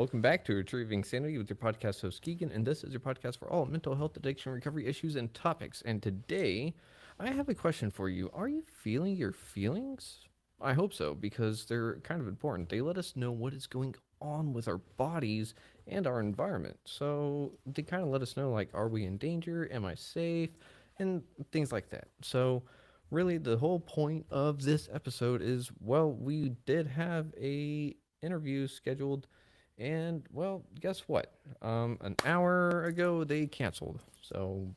welcome back to Retrieving Sanity with your podcast host Keegan, and this is your podcast for all mental health, addiction, recovery issues, and topics. And today, I have a question for you. Are you feeling your feelings? I hope so, because they're kind of important. They let us know what is going on with our bodies and our environment. So they kind of let us know, like, are we in danger? Am I safe? And things like that. So really the whole point of this episode is, well, we did have a interview scheduled, and well, guess what? An hour ago they canceled, so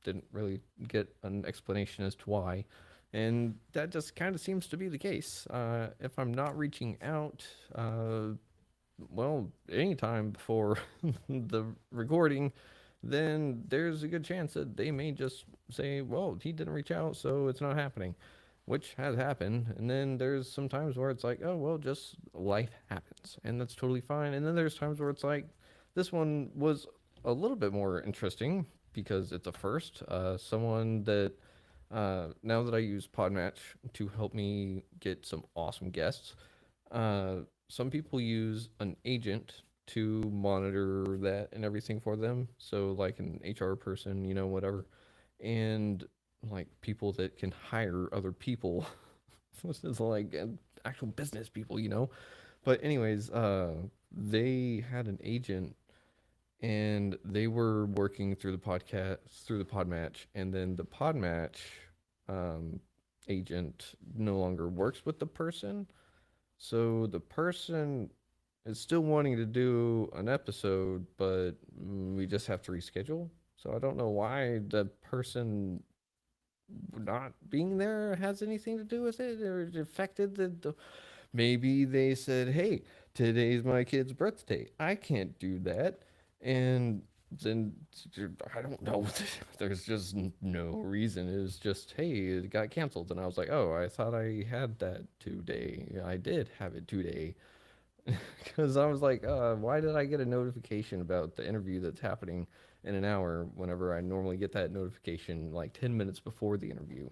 didn't really get an explanation as to why. And that just kind of seems to be the case. If I'm not reaching out, well, anytime before the recording, then there's a good chance that they may just say, well, he didn't reach out, so it's not happening, which has happened. And then there's some times where it's like, oh, well, just life happens, and that's totally fine. And then there's times where it's like, this one was a little bit more interesting because it's a first. Someone that, now that I use Podmatch to help me get some awesome guests, uh, some people use an agent to monitor that and everything for them. So, like an HR person, whatever. And like people that can hire other people. This is like actual business people. But, anyways, they had an agent and they were working through the podcast, through the Podmatch. And then the Podmatch um, agent no longer works with the person, so the person is still wanting to do an episode, but we just have to reschedule. So I don't know why the person not being there has anything to do with it, or it affected the maybe they said, "Hey, today's my kid's birthday. I can't do that." And then I don't know. There's just no reason. It was just, hey, it got canceled, and I was like, oh, I thought I had that today. I did have it today, because I was like, why did I get a notification about the interview that's happening in an hour whenever I normally get that notification like 10 minutes before the interview?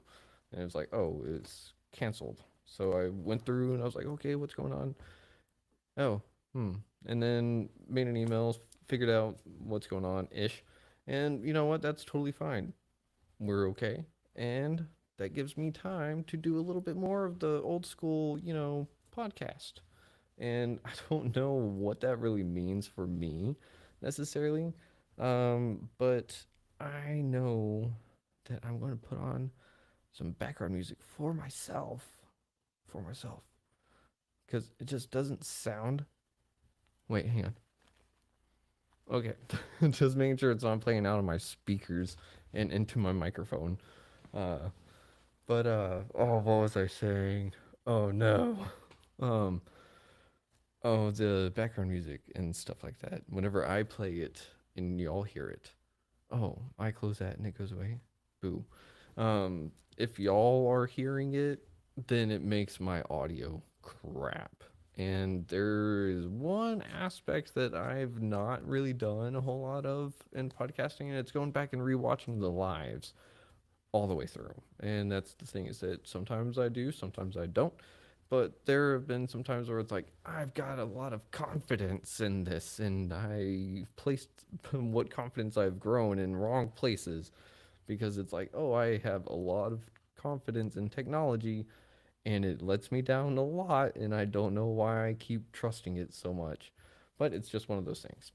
And it was like, oh, it's canceled. So I went through and I was like, okay, what's going on? Oh, hmm. And then made an email, figured out what's going on ish. And you know what? That's totally fine. We're okay. And that gives me time to do a little bit more of the old school, podcast. And I don't know what that really means for me necessarily. But I know that I'm going to put on some background music for myself. For myself. Because it just doesn't sound. Wait, hang on. Okay. Just making sure it's not playing out of my speakers and into my microphone. Uh, oh, what was I saying? Oh no. Um, oh, the background music and stuff like that. Whenever I play it and y'all hear it, oh, I close that and it goes away. Boo. If y'all are hearing it, then it makes my audio crap. And there is one aspect that I've not really done a whole lot of in podcasting, and it's going back and rewatching the lives all the way through. And that's the thing, is that sometimes I do, sometimes I don't. But there have been some times where it's like, I've got a lot of confidence in this, and I placed what confidence I've grown in wrong places, because it's like, oh, I have a lot of confidence in technology and it lets me down a lot, and I don't know why I keep trusting it so much. But it's just one of those things.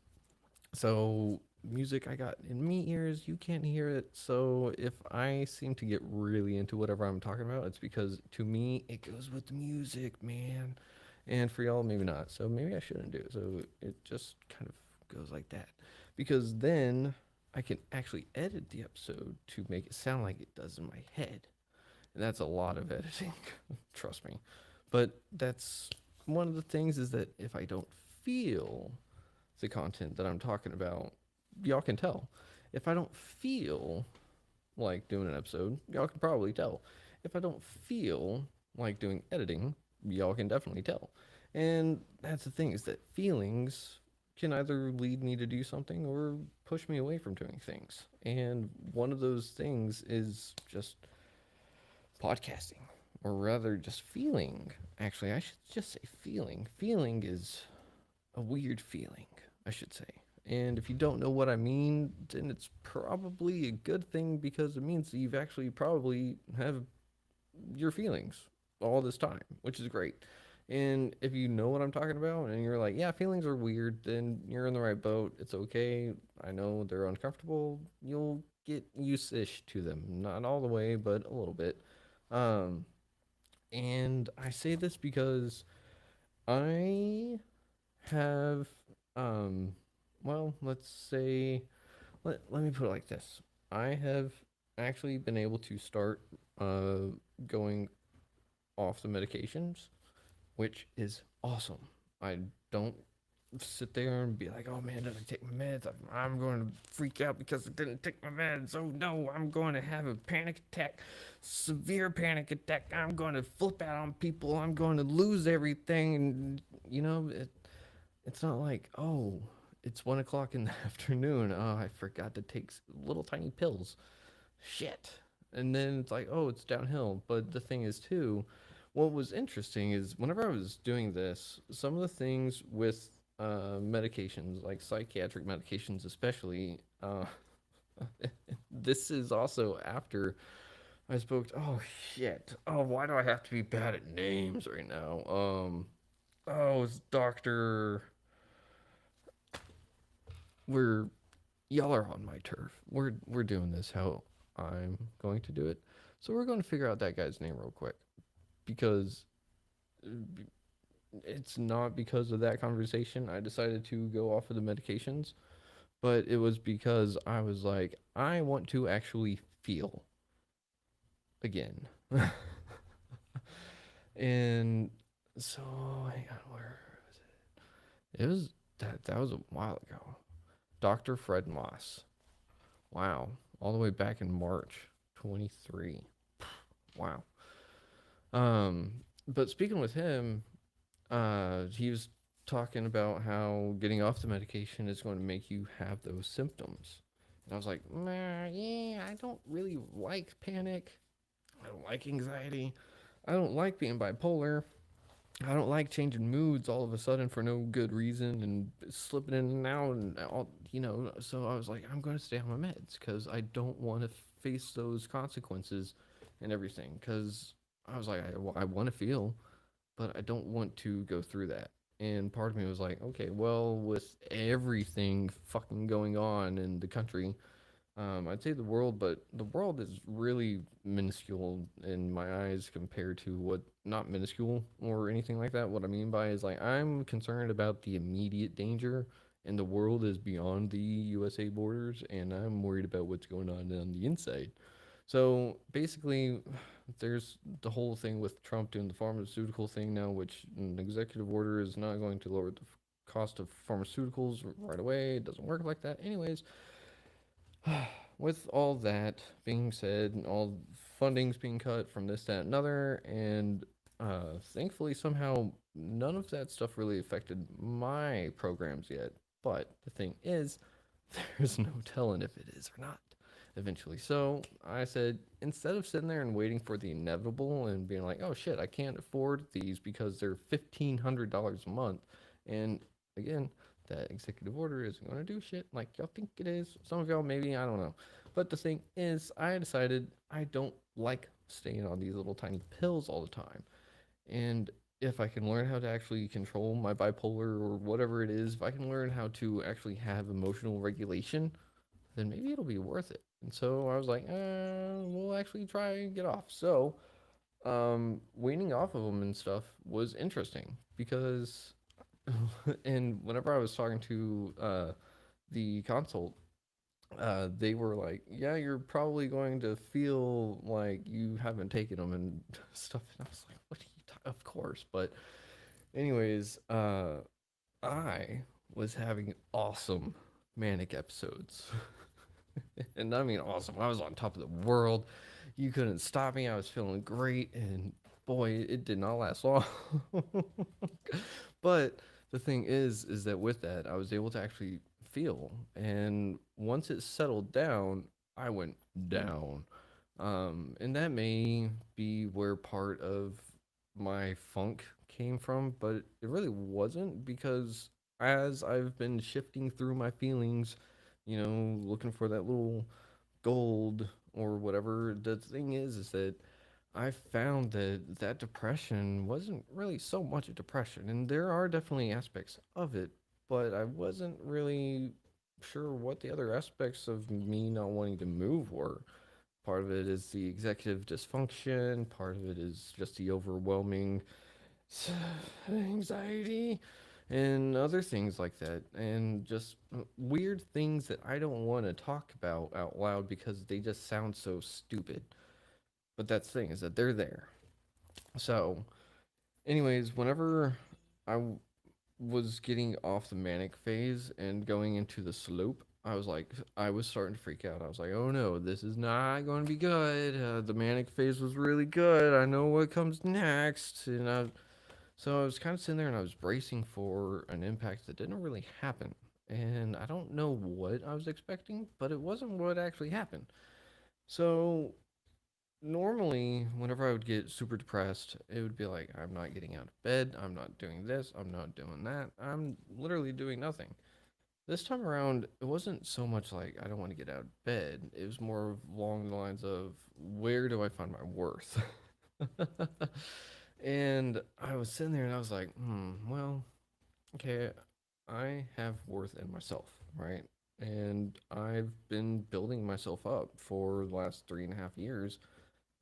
So, music I got in me ears, you can't hear it. So, if I seem to get really into whatever I'm talking about, it's because to me, it goes with the music, man. And for y'all, maybe not. So, maybe I shouldn't do it. So, it just kind of goes like that. Because then I can actually edit the episode to make it sound like it does in my head. And that's a lot of editing, trust me. But that's one of the things, is that if I don't feel the content that I'm talking about, y'all can tell. If I don't feel like doing an episode, y'all can probably tell. If I don't feel like doing editing, y'all can definitely tell. And that's the thing, is that feelings can either lead me to do something or push me away from doing things. And one of those things is just podcasting, or rather just feeling. Actually, I should just say feeling. Feeling is a weird feeling, I should say. And if you don't know what I mean, then it's probably a good thing because it means that you've actually probably have your feelings all this time, which is great. And if you know what I'm talking about and you're like, yeah, feelings are weird, then you're in the right boat. It's okay. I know they're uncomfortable. You'll get used-ish to them. Not all the way, but a little bit. Um, and I say this because I have, um, well, let's say, let me put it like this. I have actually been able to start going off the medications, which is awesome. I don't sit there and be like, oh man, did I take my meds? I'm going to freak out because I didn't take my meds. Oh no, I'm going to have a panic attack, severe panic attack. I'm going to flip out on people. I'm going to lose everything. And, it's not like, oh, it's 1 o'clock in the afternoon. Oh, I forgot to take little tiny pills. Shit. And then it's like, oh, it's downhill. But the thing is, too, what was interesting is whenever I was doing this, some of the things with medications, like psychiatric medications, especially, this is also after I spoke. Oh, shit. Oh, why do I have to be bad at names right now? Oh, it's Dr. We're Y'all are on my turf. We're doing this how I'm going to do it. So we're going to figure out that guy's name real quick because uh, it's not because of that conversation I decided to go off of the medications, but it was because I was like, I want to actually feel again. And so hang on, where was it? It was that was a while ago. Dr. Fred Moss. Wow. All the way back in March 23. Wow. But speaking with him, he was talking about how getting off the medication is going to make you have those symptoms. And I was like, nah, yeah, I don't really like panic. I don't like anxiety. I don't like being bipolar. I don't like changing moods all of a sudden for no good reason and slipping in and out and all, So I was like, I'm going to stay on my meds because I don't want to face those consequences and everything. Because I was like, I want to feel, but I don't want to go through that. And part of me was like, okay, well, with everything fucking going on in the country, I'd say the world, but the world is really minuscule in my eyes compared to what, not minuscule or anything like that. What I mean by is like, I'm concerned about the immediate danger, and the world is beyond the USA borders, and I'm worried about what's going on the inside. So basically, there's the whole thing with Trump doing the pharmaceutical thing now, which an executive order is not going to lower the cost of pharmaceuticals right away. It doesn't work like that. Anyways, with all that being said, and all fundings being cut from this, that, and another, and thankfully somehow none of that stuff really affected my programs yet. But the thing is, there's no telling if it is or not eventually. So I said, instead of sitting there and waiting for the inevitable and being like, oh shit, I can't afford these because they're $1,500 a month. And again, that executive order isn't going to do shit like y'all think it is. Some of y'all maybe, I don't know. But the thing is, I decided I don't like staying on these little tiny pills all the time. And if I can learn how to actually control my bipolar or whatever it is, if I can learn how to actually have emotional regulation, then maybe it'll be worth it. And so I was like, we'll actually try and get off. So, weaning off of them and stuff was interesting because, and whenever I was talking to the consult, they were like, yeah, you're probably going to feel like you haven't taken them and stuff. And I was like, what are you talking? Of course. But, anyways, I was having awesome manic episodes. And I mean, awesome. I was on top of the world. You couldn't stop me. I was feeling great. And boy, it did not last long. But the thing is that with that, I was able to actually feel. And once it settled down, I went down. And that may be where part of my funk came from, but it really wasn't because as I've been shifting through my feelings, looking for that little gold or whatever, the thing is that I found that that depression wasn't really so much a depression, and there are definitely aspects of it, but I wasn't really sure what the other aspects of me not wanting to move were. Part of it is the executive dysfunction, part of it is just the overwhelming anxiety and other things like that, and just weird things that I don't want to talk about out loud because they just sound so stupid. But that's the thing is that they're there. So, anyways, whenever was getting off the manic phase and going into the slope, I was starting to freak out. I was like, oh no, this is not going to be good. The manic phase was really good. I know what comes next. So I was kind of sitting there and I was bracing for an impact that didn't really happen. And I don't know what I was expecting, but it wasn't what actually happened. So normally, whenever I would get super depressed, it would be like, I'm not getting out of bed, I'm not doing this, I'm not doing that, I'm literally doing nothing. This time around, it wasn't so much like I don't want to get out of bed, it was more along the lines of where do I find my worth? And I was sitting there and I was like, well, okay, I have worth in myself, right? And I've been building myself up for the last 3.5 years,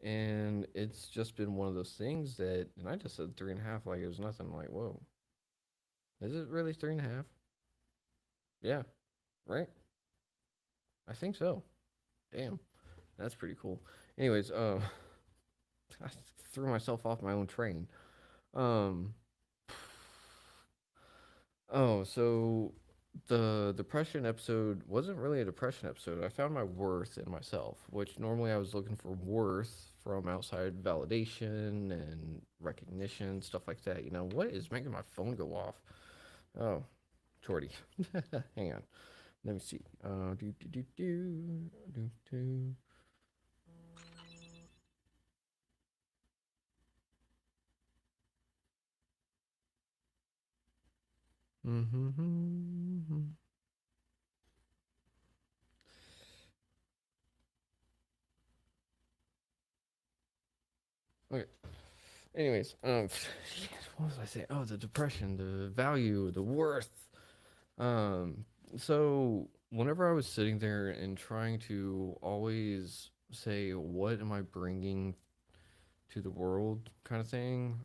and it's just been one of those things that, and I just said 3.5 like it was nothing. I'm like, whoa, is it really 3.5? Yeah, right? I think so. Damn, that's pretty cool. Anyways, I threw myself off my own train. Um, oh, so the depression episode wasn't really a depression episode. I found my worth in myself, which normally I was looking for worth from outside validation and recognition, stuff like that. What is making my phone go off? Oh, Jordy. Hang on. Let me see. Do. Mm-hmm. Okay. Anyways, what was I saying? Oh, the depression, the value, the worth. Um, so whenever I was sitting there and trying to always say, what am I bringing to the world kind of thing,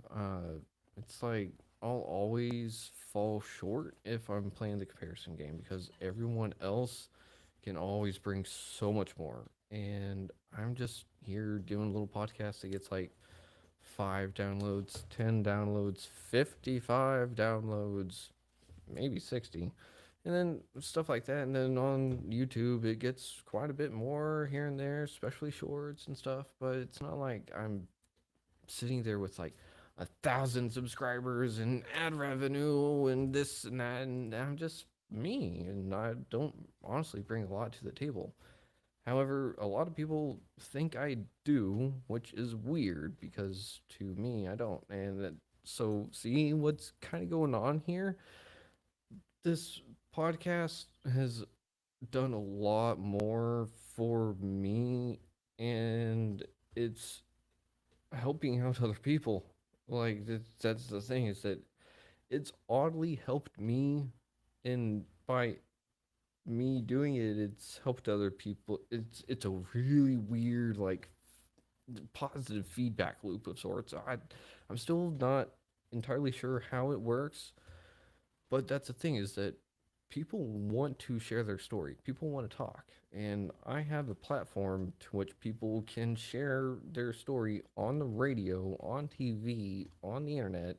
it's like I'll always fall short if I'm playing the comparison game because everyone else can always bring so much more. And I'm just here doing a little podcast that gets like 5 downloads, 10 downloads, 55 downloads, maybe 60, and then stuff like that. And then on YouTube it gets quite a bit more here and there, especially shorts and stuff, but it's not like I'm sitting there with like 1,000 subscribers and ad revenue and this and that, and I'm just me and I don't honestly bring a lot to the table. However, a lot of people think I do, which is weird because to me I don't. And so see what's kind of going on here. This podcast has done a lot more for me, and it's helping out other people. Like that's the thing is that it's oddly helped me, and by me doing it, it's helped other people. It's a really weird like positive feedback loop of sorts. I'm still not entirely sure how it works, but that's the thing is that people want to share their story. People want to talk. And I have a platform to which people can share their story on the radio, on TV, on the internet,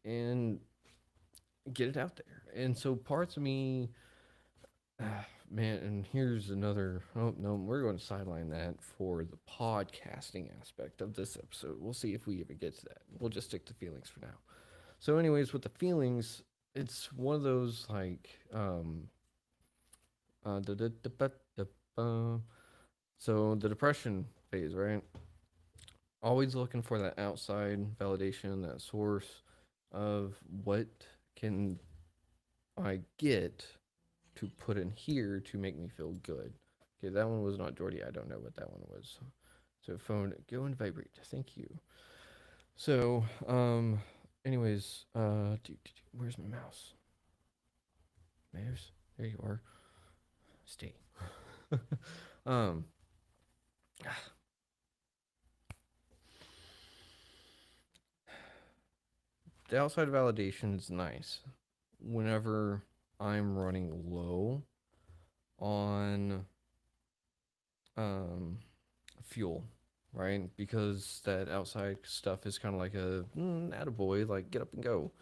and get it out there. And so parts of me, man, and here's another. Oh, no, we're going to sideline that for the podcasting aspect of this episode. We'll see if we even get to that. We'll just stick to feelings for now. So, anyways, with the feelings, it's one of those like da, da, da, ba, da, ba. So the depression phase, right? Always looking for that outside validation, that source of what can I get to put in here to make me feel good. Okay, that one was not Jordy. I don't know what that one was. So phone, go and vibrate. Thank you. So, anyways, where's my mouse? Mouse, there you are. Stay. um, the outside validation is nice. Whenever I'm running low on um fuel, right? Because that outside stuff is kind of like a attaboy, like get up and go.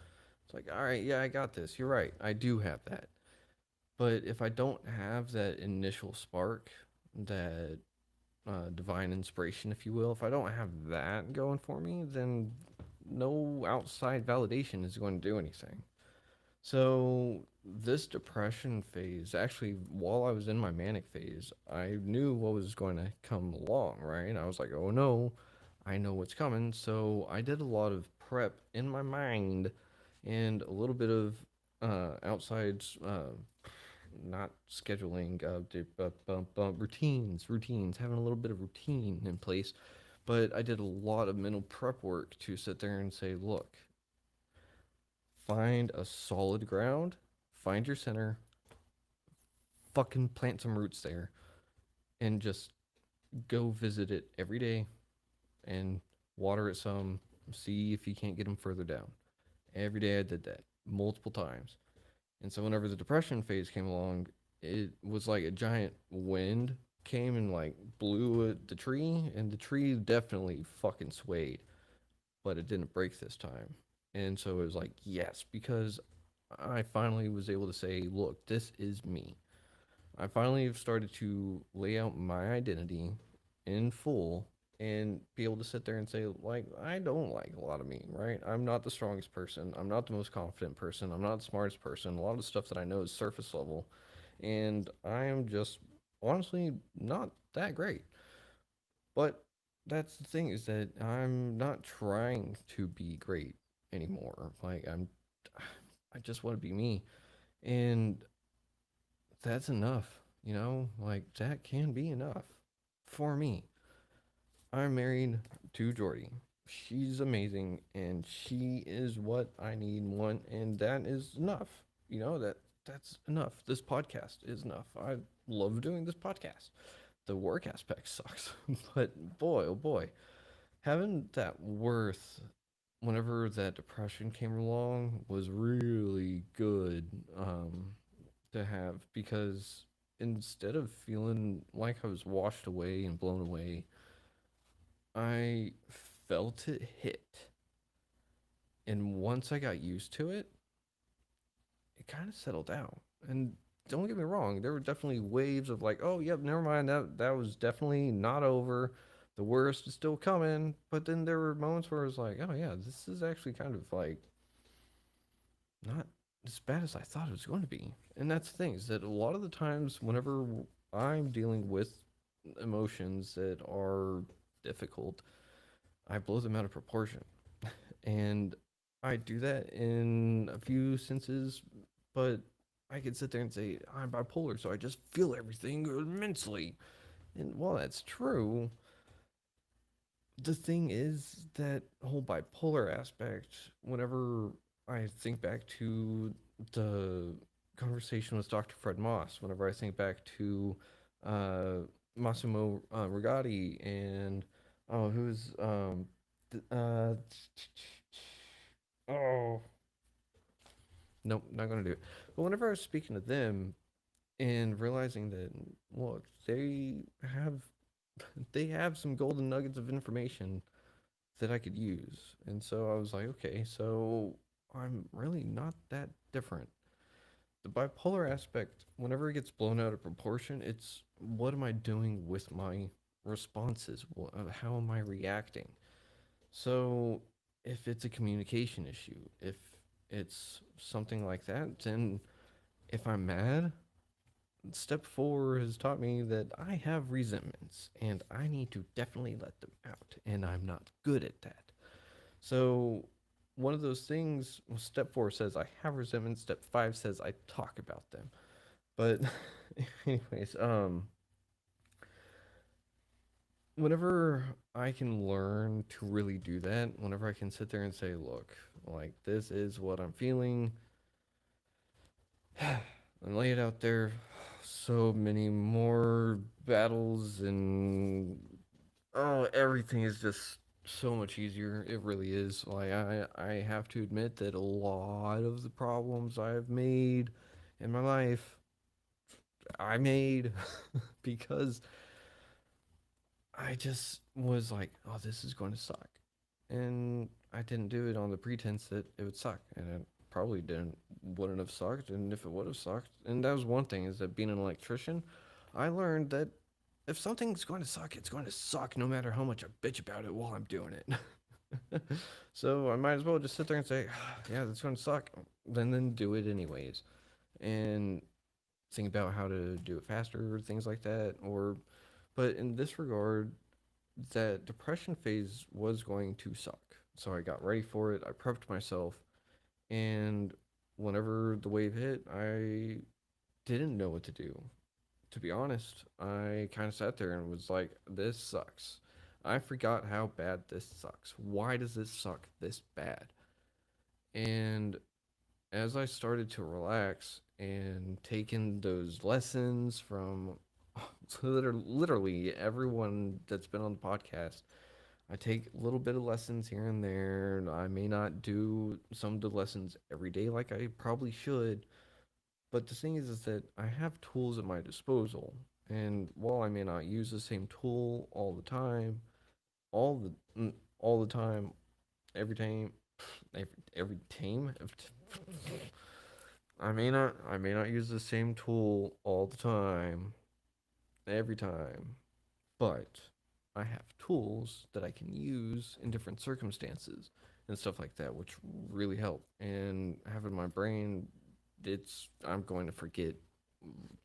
It's like, all right, yeah, I got this. You're right, I do have that. But if I don't have that initial spark, that divine inspiration, if you will, if I don't have that going for me, then no outside validation is going to do anything. So this depression phase, actually, while I was in my manic phase, I knew what was going to come along, right? I was like, oh no, I know what's coming. So I did a lot of prep in my mind and a little bit of outside, not scheduling, routines, having a little bit of routine in place. But I did a lot of mental prep work to sit there and say, look, find a solid ground, find your center, fucking plant some roots there, and just go visit it every day and water it some. See if you can't get them further down. Every day I did that multiple times. And so whenever the depression phase came along, it was like a giant wind came and like blew at the tree, and the tree definitely fucking swayed, but it didn't break this time. And so it was like, yes, because I finally was able to say, look, this is me. I finally have started to lay out my identity in full and be able to sit there and say, like, I don't like a lot of me, right? I'm not the strongest person. I'm not the most confident person. I'm not the smartest person. A lot of the stuff that I know is surface level. And I am just honestly not that great. But that's the thing is that I'm not trying to be great anymore. I just want to be me. And that's enough, like that can be enough for me. I'm married to Jordy. She's amazing and she is what I need and want, and that is enough. That's enough. This podcast is enough. I love doing this podcast. The work aspect sucks, but boy, oh boy, having that worth whenever that depression came along was really good. To have, because instead of feeling like I was washed away and blown away, I felt it hit. And once I got used to it, it kind of settled down. And don't get me wrong, there were definitely waves of like, oh, yep, never mind, that was definitely not over. The worst is still coming. But then there were moments where I was like, oh, yeah, this is actually kind of like not as bad as I thought it was going to be. And that's the thing is that a lot of the times, whenever I'm dealing with emotions that are difficult, I blow them out of proportion. And I do that in a few senses, but I could sit there and say, I'm bipolar, so I just feel everything immensely. And while that's true, the thing is that whole bipolar aspect, whenever I think back to the conversation with Dr. Fred Moss, whenever I think back to uh, Massimo Rigatti and who's th- uh, oh nope, not gonna do it. But whenever I was speaking to them and realizing that, look, have they have some golden nuggets of information that I could use. And so I was like, okay, so I'm really not that different. The bipolar aspect, whenever it gets blown out of proportion, it's what am I doing with my responses? How am I reacting? So if it's a communication issue, if it's something like that, then if I'm mad, step four has taught me that I have resentments and I need to definitely let them out, and I'm not good at that. So one of those things, well, step four says I have resentment, step five says I talk about them. But anyways, whenever I can learn to really do that, whenever I can sit there and say, look, like this is what I'm feeling, and lay it out there, so many more battles and oh, everything is just so much easier. It really is. Like I have to admit that a lot of the problems I've made in my life I made because I just was like, oh, this is going to suck. And I didn't do it on the pretense that it would suck. And it probably wouldn't have sucked. And if it would have sucked, and that was one thing is that being an electrician, I learned that if something's going to suck, it's going to suck no matter how much I bitch about it while I'm doing it. So I might as well just sit there and say, yeah, that's going to suck. Then do it anyways. And think about how to do it faster, things like that. But in this regard, that depression phase was going to suck. So I got ready for it. I prepped myself. And whenever the wave hit, I didn't know what to do. To be honest, I kind of sat there and was like, this sucks. I forgot how bad this sucks. Why does this suck this bad? And as I started to relax and take in those lessons from literally everyone that's been on the podcast, I take a little bit of lessons here and there. I may not do some of the lessons every day like I probably should, but the thing is that I have tools at my disposal. And while I may not use the same tool all the time, all all the time, every time, every time, I may not use the same tool all the time, every time, but I have tools that I can use in different circumstances and stuff like that, which really help. And having my brain, I'm going to forget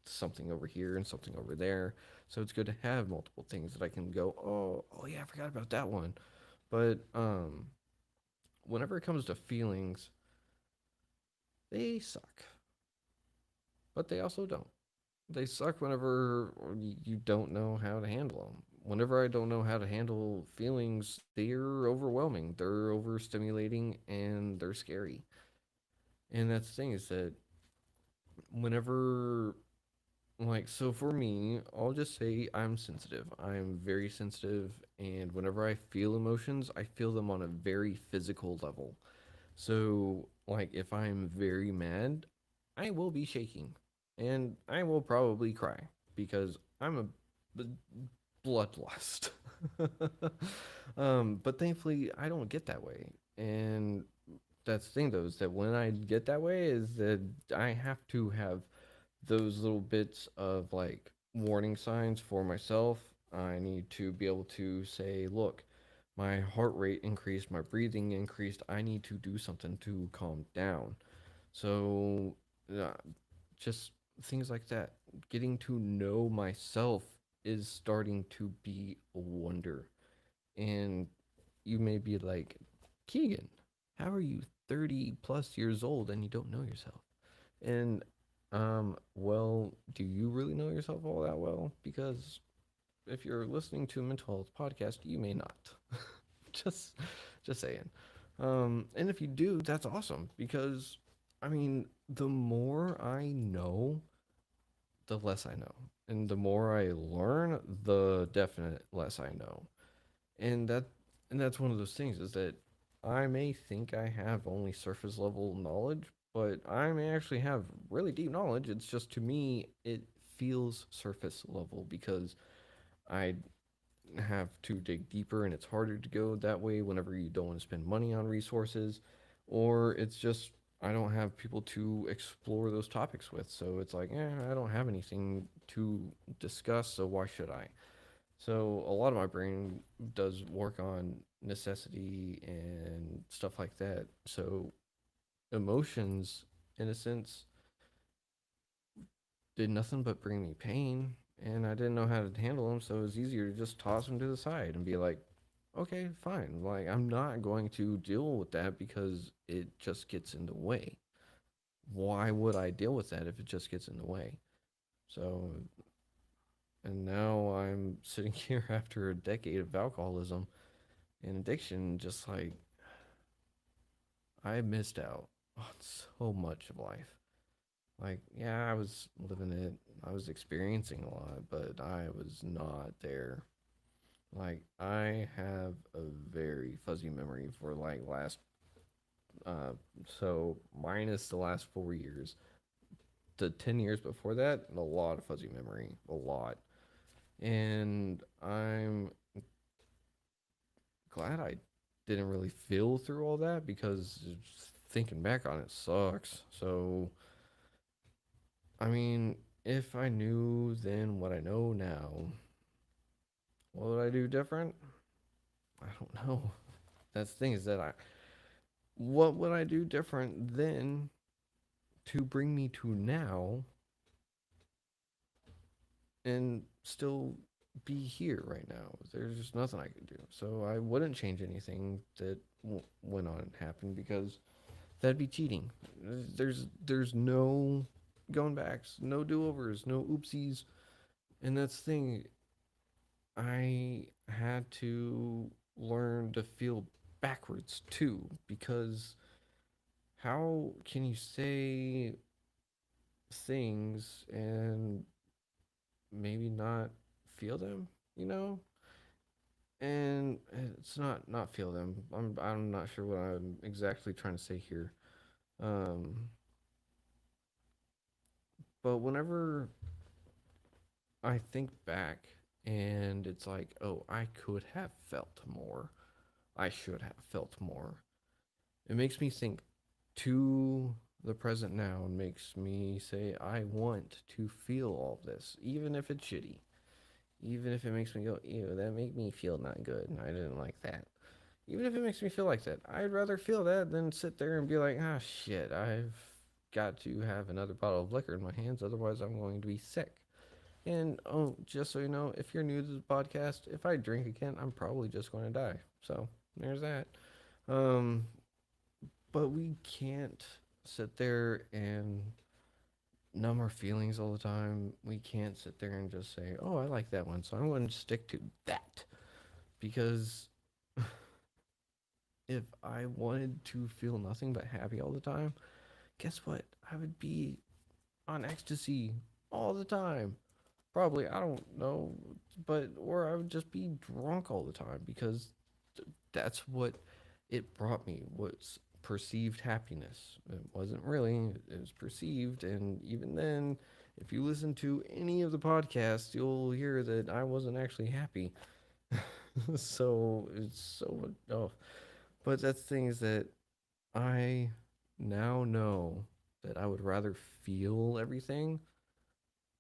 something over here and something over there. So it's good to have multiple things that I can go, oh yeah, I forgot about that one. But whenever it comes to feelings, they suck, but they also don't. They suck whenever you don't know how to handle them. Whenever I don't know how to handle feelings, they're overwhelming, they're overstimulating, and they're scary. And that's the thing is that whenever, like, so for me, I'll just say I'm sensitive. I'm very sensitive, and whenever I feel emotions, I feel them on a very physical level. So, like, if I'm very mad, I will be shaking and I will probably cry because I'm a bloodlust. But thankfully, I don't get that way. And that's the thing, though, is that when I get that way, is that I have to have those little bits of like warning signs for myself. I need to be able to say, look, my heart rate increased, my breathing increased. I need to do something to calm down. So, uh, just things like that. Getting to know myself is starting to be a wonder. And you may be like, Keegan, how are you 30 plus years old and you don't know yourself? And well, do you really know yourself all that well? Because if you're listening to a mental health podcast, you may not. just just saying. And if you do, that's awesome because I mean, the more I know, the less I know. And the more I learn, the definite less I know. And that's one of those things is that I may think I have only surface level knowledge, but I may actually have really deep knowledge. It's just to me it feels surface level because I have to dig deeper and it's harder to go that way whenever you don't want to spend money on resources, or it's just I don't have people to explore those topics with. So it's like, I don't have anything to discuss, so why should I? So a lot of my brain does work on necessity and stuff like that. So emotions, in a sense, did nothing but bring me pain, and I didn't know how to handle them. So it was easier to just toss them to the side and be like, Okay, fine. Like, I'm not going to deal with that because it just gets in the way. Why would I deal with that if it just gets in the way? So, and now I'm sitting here after a decade of alcoholism and addiction, just like I missed out on so much of life. Like, yeah, I was living it, I was experiencing a lot, but I was not there. Like, I have a very fuzzy memory for like last, uh, so minus the last 4 years. The 10 years before that, a lot of fuzzy memory, a lot. And I'm glad I didn't really feel through all that because thinking back on it sucks. So, I mean, if I knew then what I know now, what would I do different? I don't know. That's the thing is that what would I do different then to bring me to now and still be here right now? There's just nothing I could do. So I wouldn't change anything that went on and happened because that'd be cheating. There's no going backs, no do overs, no oopsies, and that's the thing. I had to learn to feel backwards too because how can you say things and maybe not feel them, you know? And it's not feel them. I'm not sure what I'm exactly trying to say here. Um, but whenever I think back and it's like, oh, I could have felt more. I should have felt more. It makes me think to the present now and makes me say, I want to feel all this, even if it's shitty. Even if it makes me go, ew, that made me feel not good. I didn't like that. Even if it makes me feel like that, I'd rather feel that than sit there and be like, ah, shit, I've got to have another bottle of liquor in my hands, otherwise I'm going to be sick. And oh, just so you know, if you're new to the podcast, if I drink again, I'm probably just going to die. So there's that. Um, but we can't sit there and numb our feelings all the time. We can't sit there and just say, "Oh, I like that one, so I'm going to stick to that." Because if I wanted to feel nothing but happy all the time, guess what? I would be on ecstasy all the time. Probably, I don't know, but or I would just be drunk all the time because that's what it brought me was perceived happiness. It wasn't really, it was perceived. And even then, if you listen to any of the podcasts, you'll hear that I wasn't actually happy. So it's so, oh, but that's things that I now know that I would rather feel everything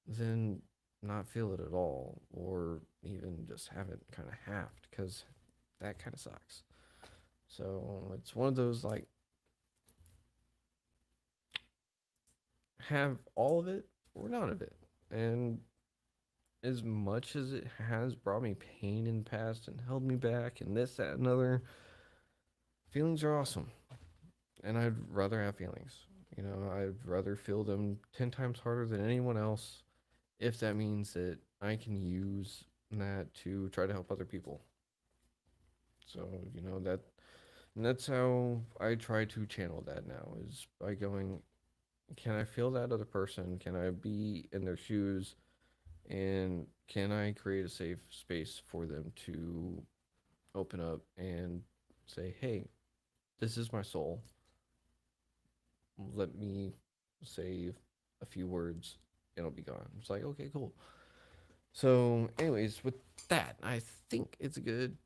than not feel it at all or even just have it kind of halved because that kind of sucks. So it's one of those like have all of it or none of it. And as much as it has brought me pain in the past and held me back and this, that, and other, feelings are awesome. And I'd rather have feelings. You know, I'd rather feel them 10 times harder than anyone else if that means that I can use that to try to help other people. So, you know, and that's how I try to channel that now is by going, can I feel that other person? Can I be in their shoes? And can I create a safe space for them to open up and say, hey, this is my soul. Let me say a few words and it'll be gone. It's like, okay, cool. So, anyways, with that, I think it's a good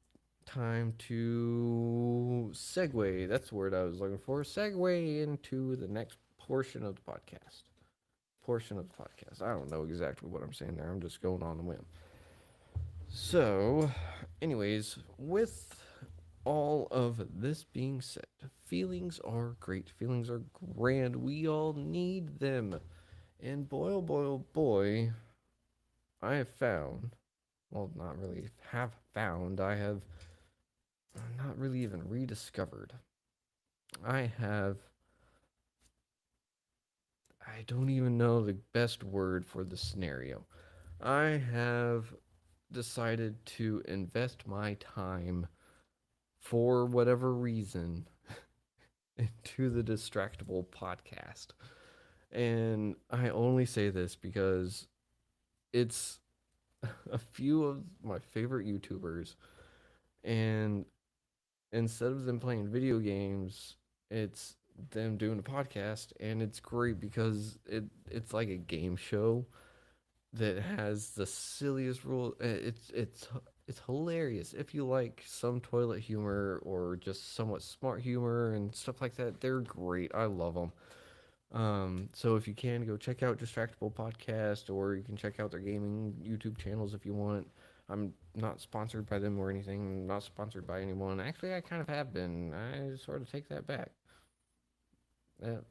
time to segue. That's the word I was looking for. Segue into the next portion of the podcast. Portion of the podcast. I don't know exactly what I'm saying there. I'm just going on the whim. So, anyways, with all of this being said, feelings are great. Feelings are grand. We all need them. And boy, oh boy, oh boy, I have found, well, not really have found, I have not really even rediscovered. I have, I don't even know the best word for the scenario. I have decided to invest my time for whatever reason into the Distractible podcast. And I only say this because it's a few of my favorite YouTubers, and instead of them playing video games, it's them doing a podcast, and it's great because it's like a game show that has the silliest rule. It's hilarious if you like some toilet humor or just somewhat smart humor and stuff like that. They're great. I love them. So if you can go check out Distractible Podcast, or you can check out their gaming YouTube channels if you want. I'm not sponsored by them or anything. Not sponsored by anyone. Actually, I kind of have been. I sort of take that back.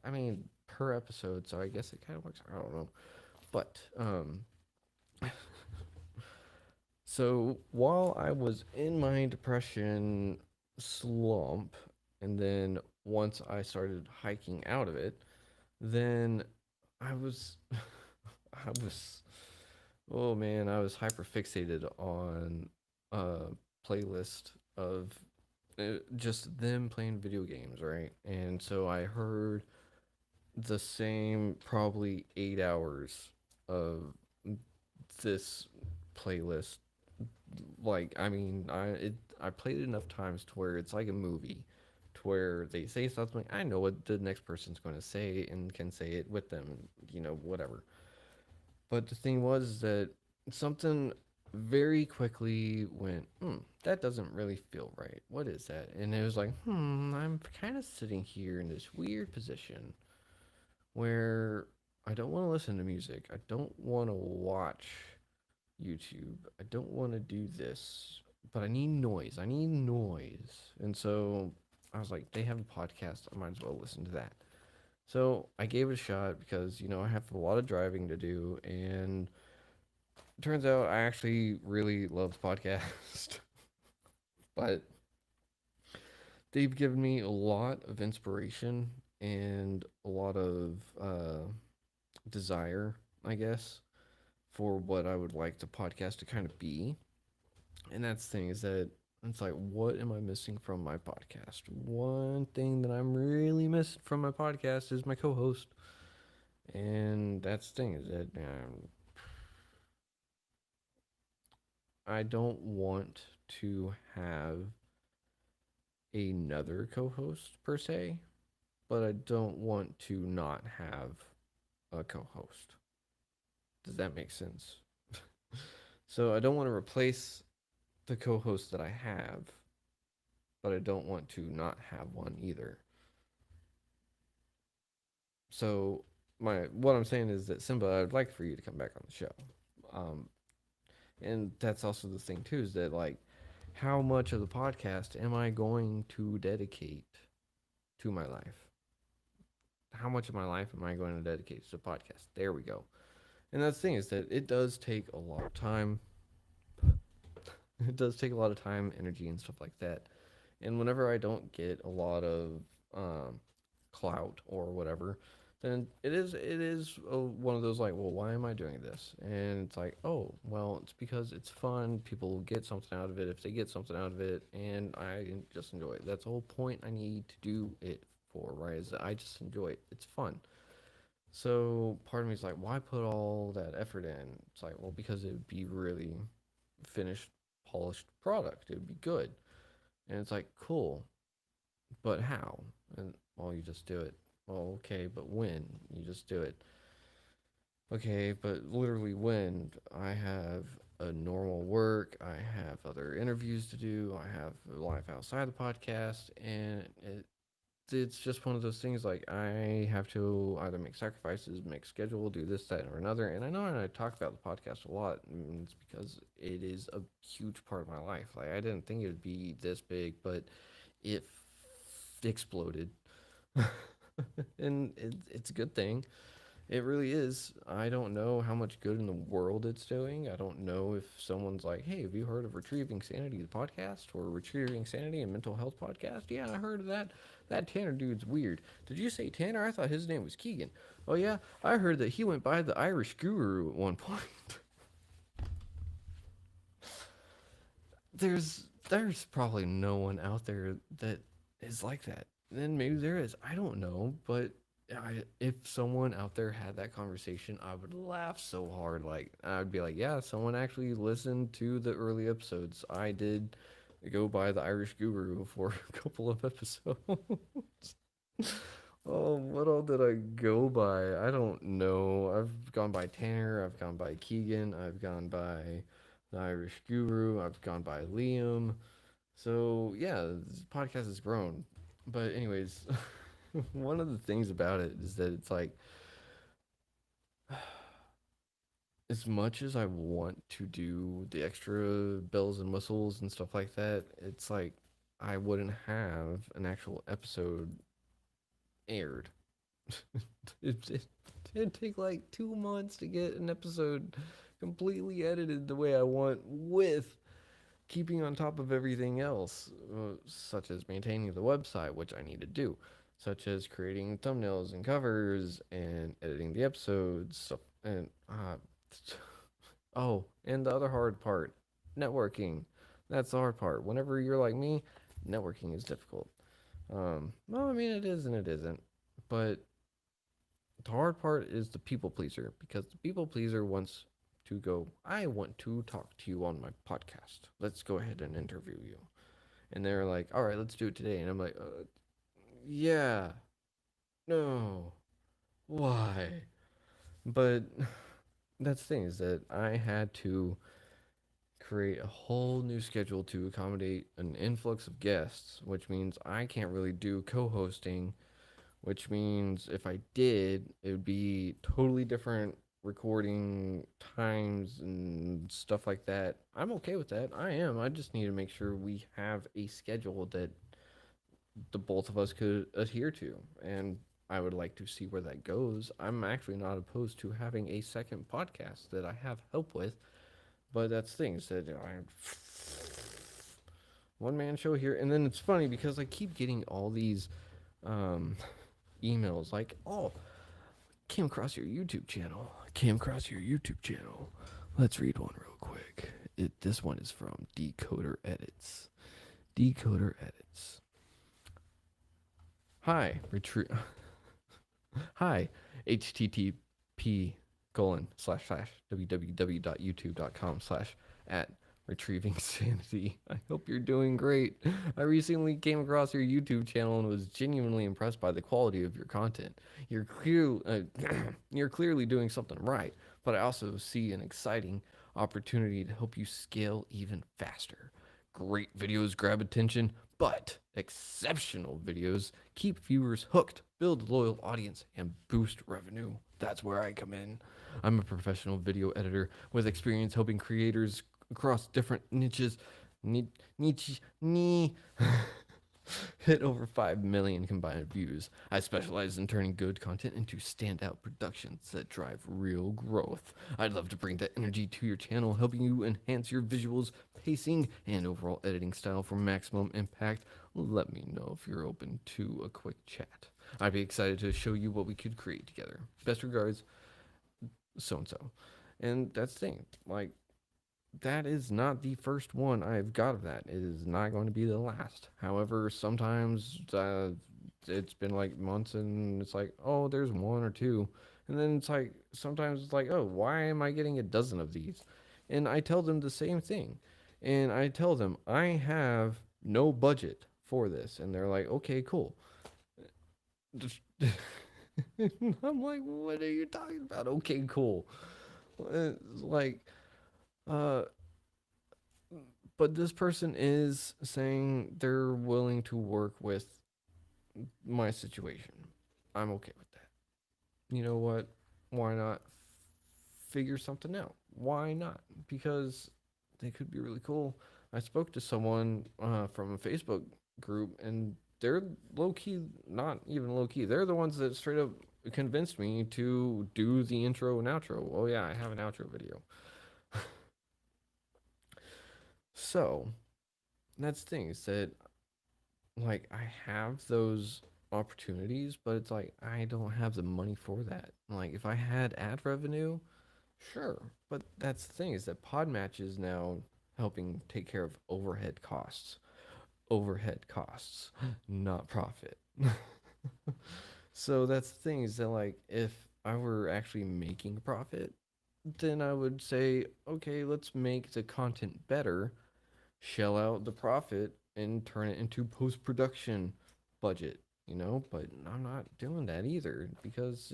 I mean, per episode, so I guess it kind of works. I don't know, but so while I was in my depression slump, and then once I started hiking out of it, then I was I was oh man, I was hyper fixated on a playlist of just them playing video games, right? And so I heard the same probably 8 hours of this playlist. Like, I mean, I played it enough times to where it's like a movie, to where they say something, I know what the next person's going to say and can say it with them, whatever. But the thing was that something very quickly went, that doesn't really feel right. What is that? And it was like, I'm kind of sitting here in this weird position where I don't want to listen to music. I don't want to watch YouTube. I don't want to do this, but I need noise. I need noise. And so I was like, they have a podcast. I might as well listen to that. So I gave it a shot because, I have a lot of driving to do. And it turns out I actually really love the podcast. But they've given me a lot of inspiration and a lot of desire, I guess, for what I would like the podcast to kind of be. And that's the thing, is that it's like, what am I missing from my podcast? One thing that I'm really missing from my podcast is my co-host, and that's the thing, is that I don't want to have another co-host per se, but I don't want to not have a co-host. Does that make sense? So I don't want to replace the co-host that I have, but I don't want to not have one either. So my what I'm saying is that, Simba, I'd like for you to come back on the show. Um, and that's also the thing too, is that, like, how much of the podcast am I going to dedicate to my life? How much of my life am I going to dedicate to the podcast? There we go. And that's the thing, is that it does take a lot of time. It does take a lot of time, energy, and stuff like that. And whenever I don't get a lot of um, clout or whatever, then it is one of those, like, well, why am I doing this? And it's like, oh, well, it's because it's fun. People get something out of it if they get something out of it, and I just enjoy it. That's the whole point I need to do it for, right? Is that I just enjoy it. It's fun. So part of me is like, why put all that effort in? It's like, well, because it would be really finished, polished product. It would be good. And it's like, cool, but how? And, well, you just do it. Well, okay, but when? You just do it. Okay, but literally when? I have a normal work, I have other interviews to do, I have life outside the podcast, and it's just one of those things, like, I have to either make sacrifices, make schedule, do this, that, or another. And I know I talk about the podcast a lot, and it's because it is a huge part of my life. Like, I didn't think it would be this big, but it exploded. And it's a good thing. It really is. I don't know how much good in the world it's doing. I don't know if someone's like, "Hey, have you heard of Retrieving Sanity, the podcast, or Retrieving Sanity and Mental Health podcast?" Yeah, I heard of that. That Tanner dude's weird. Did you say Tanner? I thought his name was Keegan. Oh yeah, I heard that he went by the Irish Guru at one point. there's probably no one out there that is like that. Then maybe there is. I don't know, but if someone out there had that conversation, I would laugh so hard. Like I'd be like, yeah, someone actually listened to the early episodes. I did go by the Irish Guru for a couple of episodes. Oh, what all did I go by? I don't know. I've gone by Tanner. I've gone by Keegan. I've gone by the Irish Guru. I've gone by Liam. So yeah, this podcast has grown. But anyways, one of the things about it is that it's like, as much as I want to do the extra bells and whistles and stuff like that, it's like I wouldn't have an actual episode aired. it, it'd take like 2 months to get an episode completely edited the way I want, with keeping on top of everything else, such as maintaining the website, which I need to do, such as creating thumbnails and covers and editing the episodes. So, and oh, and the other hard part, networking. That's the hard part. Whenever you're like me, networking is difficult. Well, I mean, it is and it isn't. But the hard part is the people pleaser, because the people pleaser wants to go, I want to talk to you on my podcast. Let's go ahead and interview you. And they're like, all right, let's do it today. And I'm like, yeah, no, why? But that's the thing, is that I had to create a whole new schedule to accommodate an influx of guests, which means I can't really do co hosting, which means if I did, it would be totally different recording times and stuff like that. I'm okay with that. I am. I just need to make sure we have a schedule that the both of us could adhere to. And I would like to see where that goes. I'm actually not opposed to having a second podcast that I have help with, but that's things that I one man show here. And then it's funny because I keep getting all these um emails like, "Oh, came across your YouTube channel. Came across your YouTube channel. Let's read one real quick." This one is from Decoder Edits. Decoder Edits. Hi, retreat. Hi, http colon slash slash www.youtube.com slash at retrieving sanity. I hope you're doing great. I recently came across your YouTube channel and was genuinely impressed by the quality of your content. You're clearly doing something right, but I also see an exciting opportunity to help you scale even faster. Great videos grab attention, but exceptional videos keep viewers hooked, build a loyal audience, and boost revenue. That's where I come in. I'm a professional video editor with experience helping creators across different niches. Niche, ni hit over 5 million combined views. I specialize in turning good content into standout productions that drive real growth. I'd love to bring that energy to your channel, helping you enhance your visuals, pacing, and overall editing style for maximum impact. Let me know if you're open to a quick chat. I'd be excited to show you what we could create together. Best regards, so and so. And that's the thing. Like, that is not the first one I've got of that. It is not going to be the last. However, sometimes it's been like months and it's like, oh, there's one or two. And then it's like, sometimes it's like, oh, why am I getting a dozen of these? And I tell them the same thing. And I tell them, I have no budget for this. And they're like, okay, cool. I'm like, what are you talking about? Okay, cool. It's like, uh, but this person is saying they're willing to work with my situation. I'm okay with that. You know what? Why not figure something out? Why not? Because they could be really cool. I spoke to someone from a Facebook group, and they're low key, not even low key. They're the ones that straight up convinced me to do the intro and outro. Oh yeah, I have an outro video. So that's the thing is that like I have those opportunities, but it's like I don't have the money for that. Like if I had ad revenue, sure. But that's the thing is that Podmatch is now helping take care of overhead costs. Overhead costs, not profit. So that's the thing is that like if I were actually making a profit, then I would say, okay, let's make the content better, shell out the profit and turn it into post-production budget, but I'm not doing that either because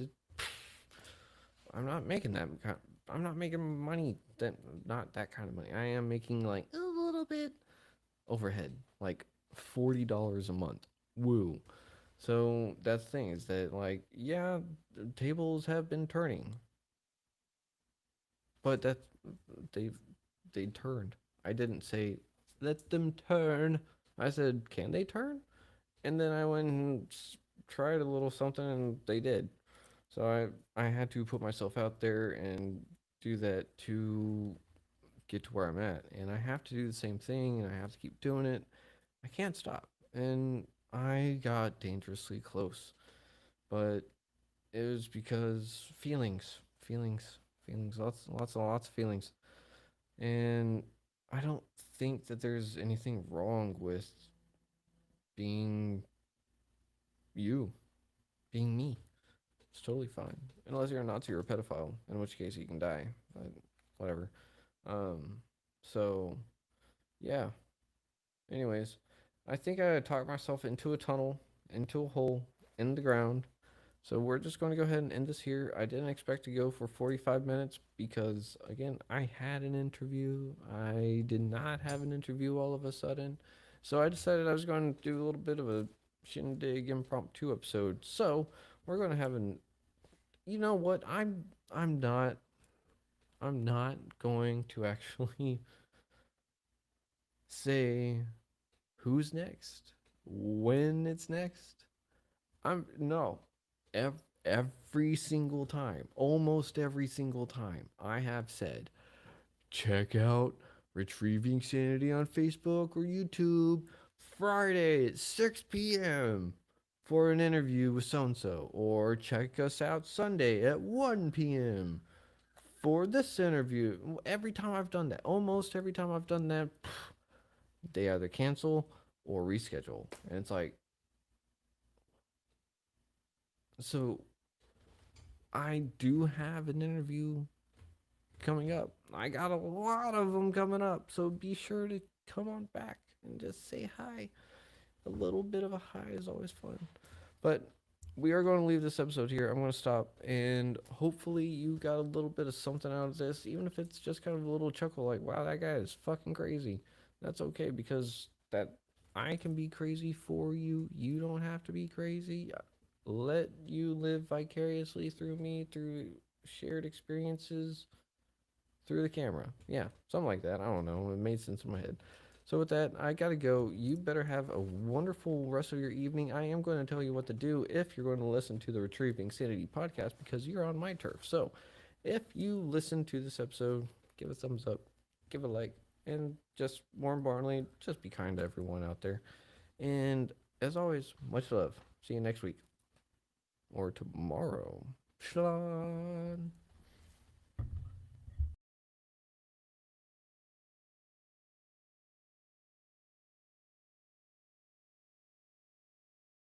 I'm not making I'm not making money that not that kind of money. I am making like a little bit overhead, like $40 a month. Woo. So that's the thing is that like yeah, the tables have been turning, but they've they turned. I didn't say let them turn. I said can they turn? And then I went and tried a little something, and they did. So I had to put myself out there and do that to get to where I'm at, and I have to do the same thing, and I have to keep doing it. I can't stop, and I got dangerously close, but it was because feelings, lots of feelings. And I don't think that there's anything wrong with being you, being me. It's totally fine. Unless you're a Nazi or a pedophile, in which case you can die. But whatever. Um, so yeah. Anyways, I think I talked myself into a tunnel, into a hole in the ground. So we're just going to go ahead and end this here. I didn't expect to go for 45 minutes because, again, I had an interview. I did not have an interview all of a sudden. So I decided I was going to do a little bit of a shindig impromptu episode. So we're going to have an. You know what? I'm not. I'm not going to actually say who's next, when it's next. I'm no. Every single time, almost every single time, I have said, check out Retrieving Sanity on Facebook or YouTube Friday at 6 p.m. for an interview with so and so, or check us out Sunday at 1 p.m. for this interview. Every time I've done that, almost every time I've done that, they either cancel or reschedule. And it's like, so I do have an interview coming up. I got a lot of them coming up, so be sure to come on back and just say hi. A little bit of a hi is always fun. But we are going to leave this episode here. I'm going to stop, and hopefully you got a little bit of something out of this, even if it's just kind of a little chuckle like, wow, that guy is fucking crazy. That's okay because that I can be crazy for you. You don't have to be crazy. Let you live vicariously through me, through shared experiences through the camera. Yeah, something like that. I don't know. It made sense in my head. So with that, I gotta go. You better have a wonderful rest of your evening. I am going to tell you what to do if you're going to listen to the Retrieving Sanity podcast because you're on my turf. So if you listen to this episode, give a thumbs up, give a like, and just more importantly, just be kind to everyone out there. And as always, much love. See you next week or tomorrow. Shalom.